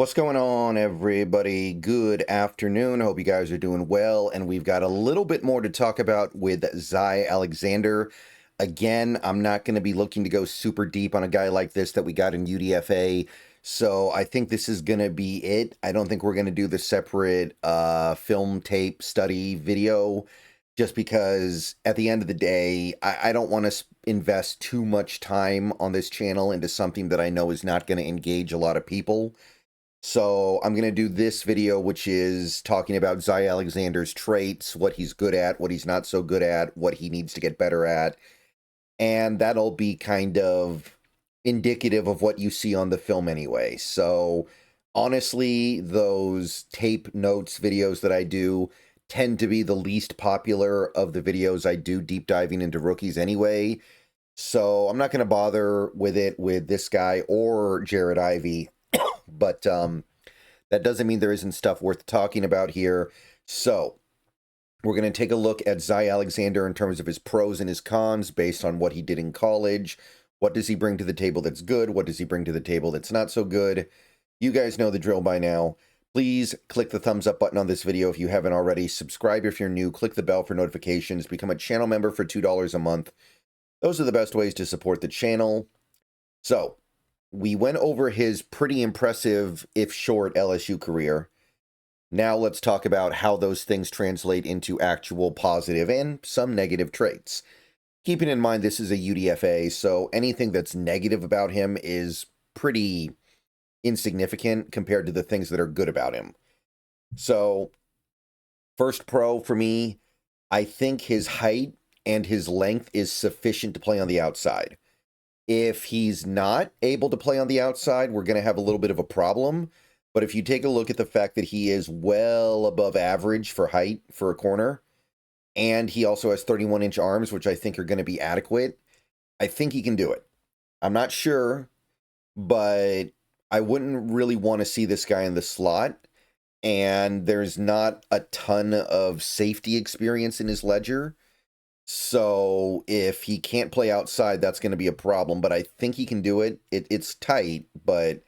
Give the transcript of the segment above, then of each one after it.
What's going on, everybody? Good afternoon. Hope you guys are doing well. And we've got a little bit more to talk about with Alexander. Again, I'm not going to be looking to go super deep on a guy like this that we got in UDFA. So I think this is going to be it. I don't think we're going to do the separate film tape study video just because at the end of the day, I don't want to invest too much time on this channel into something that I know is not going to engage a lot of people. So I'm going to do this video, which is talking about Alexander's traits, what he's good at, what he's not so good at, what he needs to get better at. And that'll be kind of indicative of what you see on the film anyway. So honestly, those tape notes videos that I do tend to be the least popular of the videos I do deep diving into rookies anyway. So I'm not going to bother with it with this guy or Jared Ivey. But that doesn't mean there isn't stuff worth talking about here. So we're going to take a look at Alexander in terms of his pros and his cons based on what he did in college. What does he bring to the table that's good? What does he bring to the table that's not so good? You guys know the drill by now. Please click the thumbs up button on this video if you haven't already. Subscribe if you're new. Click the bell for notifications. Become a channel member for $2 a month. Those are the best ways to support the channel. So we went over his pretty impressive, if short, LSU career. Now let's talk about how those things translate into actual positive and some negative traits. Keeping in mind this is a UDFA, so anything that's negative about him is pretty insignificant compared to the things that are good about him. So, first pro for me, I think his height and his length is sufficient to play on the outside. If he's not able to play on the outside, we're going to have a little bit of a problem. But if you take a look at the fact that he is well above average for height for a corner, and he also has 31-inch arms, which I think are going to be adequate, I think he can do it. I'm not sure, but I wouldn't really want to see this guy in the slot. And there's not a ton of safety experience in his ledger. So if he can't play outside, that's going to be a problem. But I think he can do it. It's tight, but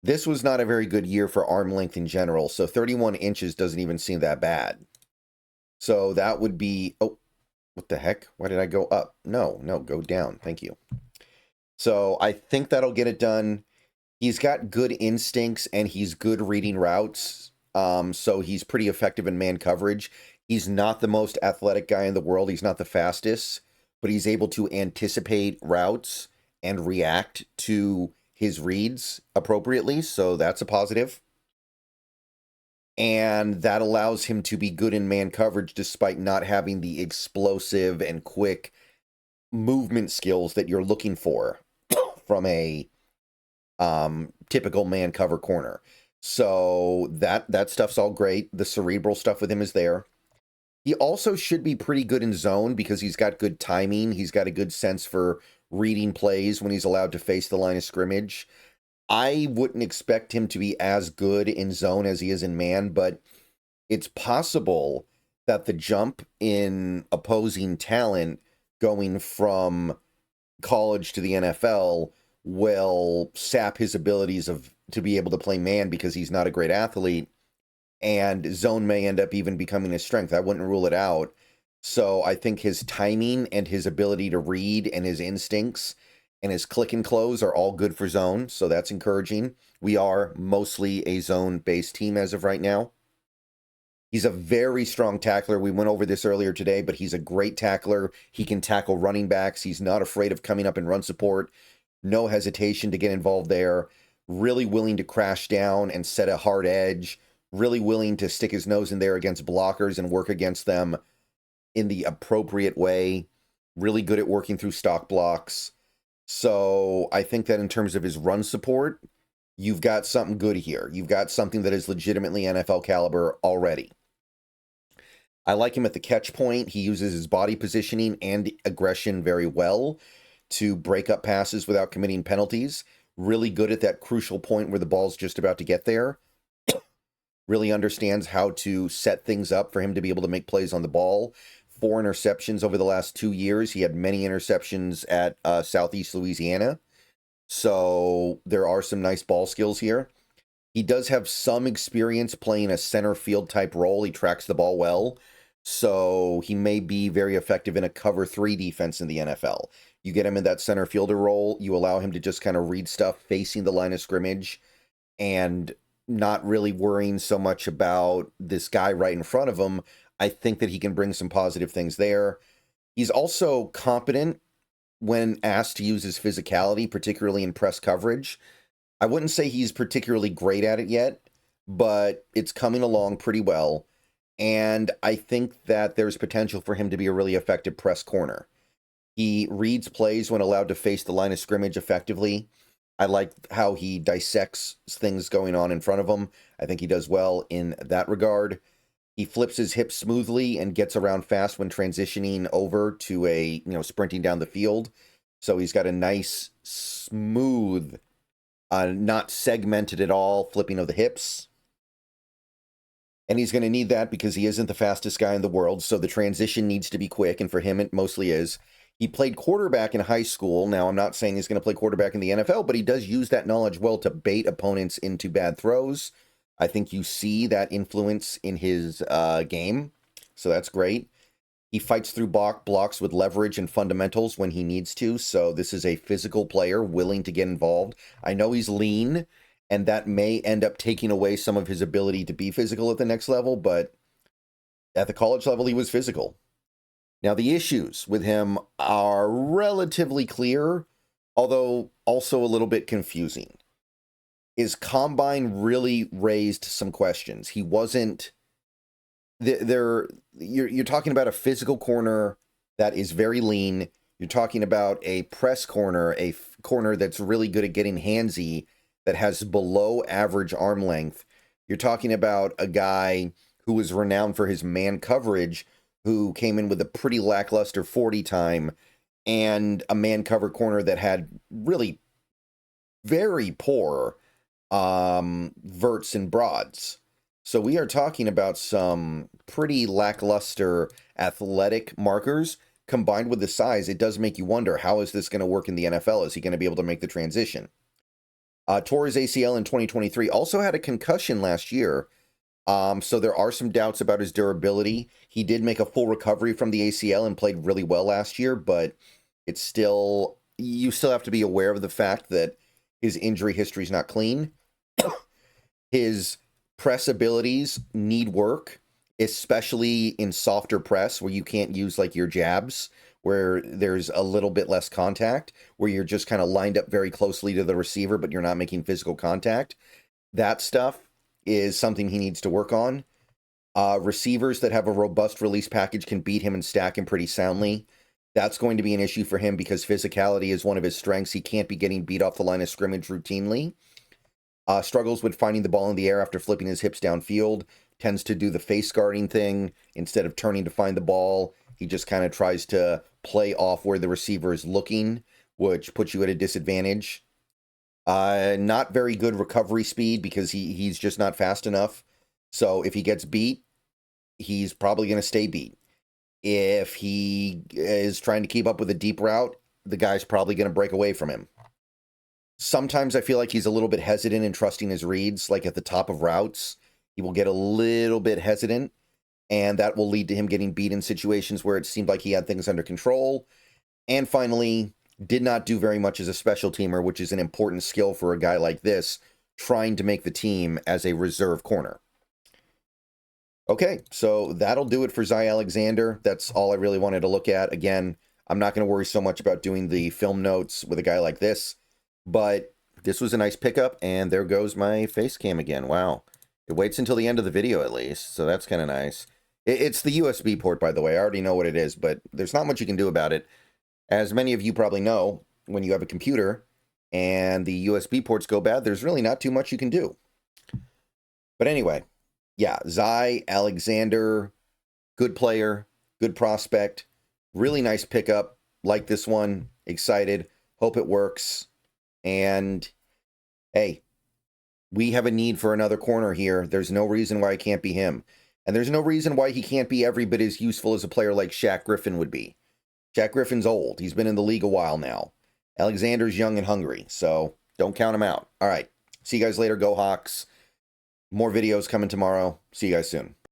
this was not a very good year for arm length in general. So 31 inches doesn't even seem that bad. So that would be... Oh, what the heck? Why did I go up? No, go down. Thank you. So I think that'll get it done. He's got good instincts and he's good reading routes. So he's pretty effective in man coverage. He's not the most athletic guy in the world. He's not the fastest, but he's able to anticipate routes and react to his reads appropriately. So that's a positive. And that allows him to be good in man coverage despite not having the explosive and quick movement skills that you're looking for from a typical man cover corner. So that stuff's all great. The cerebral stuff with him is there. He also should be pretty good in zone because he's got good timing. He's got a good sense for reading plays when he's allowed to face the line of scrimmage. I wouldn't expect him to be as good in zone as he is in man, but it's possible that the jump in opposing talent going from college to the NFL will sap his abilities to be able to play man because he's not a great athlete. And zone may end up even becoming his strength. I wouldn't rule it out. So I think his timing and his ability to read and his instincts and his click and close are all good for zone. So that's encouraging. We are mostly a zone-based team as of right now. He's a very strong tackler. We went over this earlier today, but he's a great tackler. He can tackle running backs. He's not afraid of coming up in run support. No hesitation to get involved there. Really willing to crash down and set a hard edge. Really willing to stick his nose in there against blockers and work against them in the appropriate way. Really good at working through stock blocks. So I think that in terms of his run support, you've got something good here. You've got something that is legitimately NFL caliber already. I like him at the catch point. He uses his body positioning and aggression very well to break up passes without committing penalties. Really good at that crucial point where the ball's just about to get there. Really understands how to set things up for him to be able to make plays on the ball. 4 interceptions over the last 2 years. He had many interceptions at Southeast Louisiana. So there are some nice ball skills here. He does have some experience playing a center field type role. He tracks the ball well. So he may be very effective in a cover 3 defense in the NFL. You get him in that center fielder role, you allow him to just kind of read stuff facing the line of scrimmage and not really worrying so much about this guy right in front of him. I think that he can bring some positive things there. He's also competent when asked to use his physicality, particularly in press coverage. I wouldn't say he's particularly great at it yet, but it's coming along pretty well. And I think that there's potential for him to be a really effective press corner. He reads plays when allowed to face the line of scrimmage effectively. I like how he dissects things going on in front of him. I think he does well in that regard. He flips his hips smoothly and gets around fast when transitioning over to sprinting down the field. So he's got a nice, smooth, not segmented at all flipping of the hips. And he's going to need that because he isn't the fastest guy in the world, so the transition needs to be quick, and for him it mostly is. He played quarterback in high school. Now, I'm not saying he's going to play quarterback in the NFL, but he does use that knowledge well to bait opponents into bad throws. I think you see that influence in his game, so that's great. He fights through blocks with leverage and fundamentals when he needs to, so this is a physical player willing to get involved. I know he's lean, and that may end up taking away some of his ability to be physical at the next level, but at the college level, he was physical. Now, the issues with him are relatively clear, although also a little bit confusing. His combine really raised some questions. He wasn't... You're talking about a physical corner that is very lean. You're talking about a press corner, a corner that's really good at getting handsy, that has below average arm length. You're talking about a guy who was renowned for his man coverage, who came in with a pretty lackluster 40 time, and a man cover corner that had really very poor verts and broads. So we are talking about some pretty lackluster athletic markers combined with the size. It does make you wonder, how is this going to work in the NFL? Is he going to be able to make the transition? Tore his ACL in 2023, also had a concussion last year. So there are some doubts about his durability. He did make a full recovery from the ACL and played really well last year, but you still have to be aware of the fact that his injury history is not clean. His press abilities need work, especially in softer press where you can't use like your jabs, where there's a little bit less contact, where you're just kind of lined up very closely to the receiver, but you're not making physical contact. That stuff is something he needs to work on. Receivers that have a robust release package can beat him and stack him pretty soundly. That's going to be an issue for him because physicality is one of his strengths. He can't be getting beat off the line of scrimmage routinely. Struggles with finding the ball in the air after flipping his hips downfield. Tends to do the face guarding thing. Instead of turning to find the ball, he just kind of tries to play off where the receiver is looking, which puts you at a disadvantage. Not very good recovery speed because he's just not fast enough. So if he gets beat, he's probably going to stay beat. If he is trying to keep up with a deep route, the guy's probably going to break away from him. Sometimes I feel like he's a little bit hesitant in trusting his reads, like at the top of routes. He will get a little bit hesitant, and that will lead to him getting beat in situations where it seemed like he had things under control. And finally, did not do very much as a special teamer, which is an important skill for a guy like this, trying to make the team as a reserve corner. Okay, so that'll do it for Zy Alexander. That's all I really wanted to look at. Again, I'm not going to worry so much about doing the film notes with a guy like this, but this was a nice pickup, and there goes my face cam again. Wow. It waits until the end of the video at least, so that's kind of nice. It's the USB port, by the way. I already know what it is, but there's not much you can do about it. As many of you probably know, when you have a computer and the USB ports go bad, there's really not too much you can do. But anyway, yeah, Zy Alexander, good player, good prospect, really nice pickup. Like this one, excited, hope it works. And hey, we have a need for another corner here. There's no reason why it can't be him. And there's no reason why he can't be every bit as useful as a player like Shaq Griffin would be. Shaq Griffin's old. He's been in the league a while now. Alexander's young and hungry, so don't count him out. All right. See you guys later. Go Hawks. More videos coming tomorrow. See you guys soon.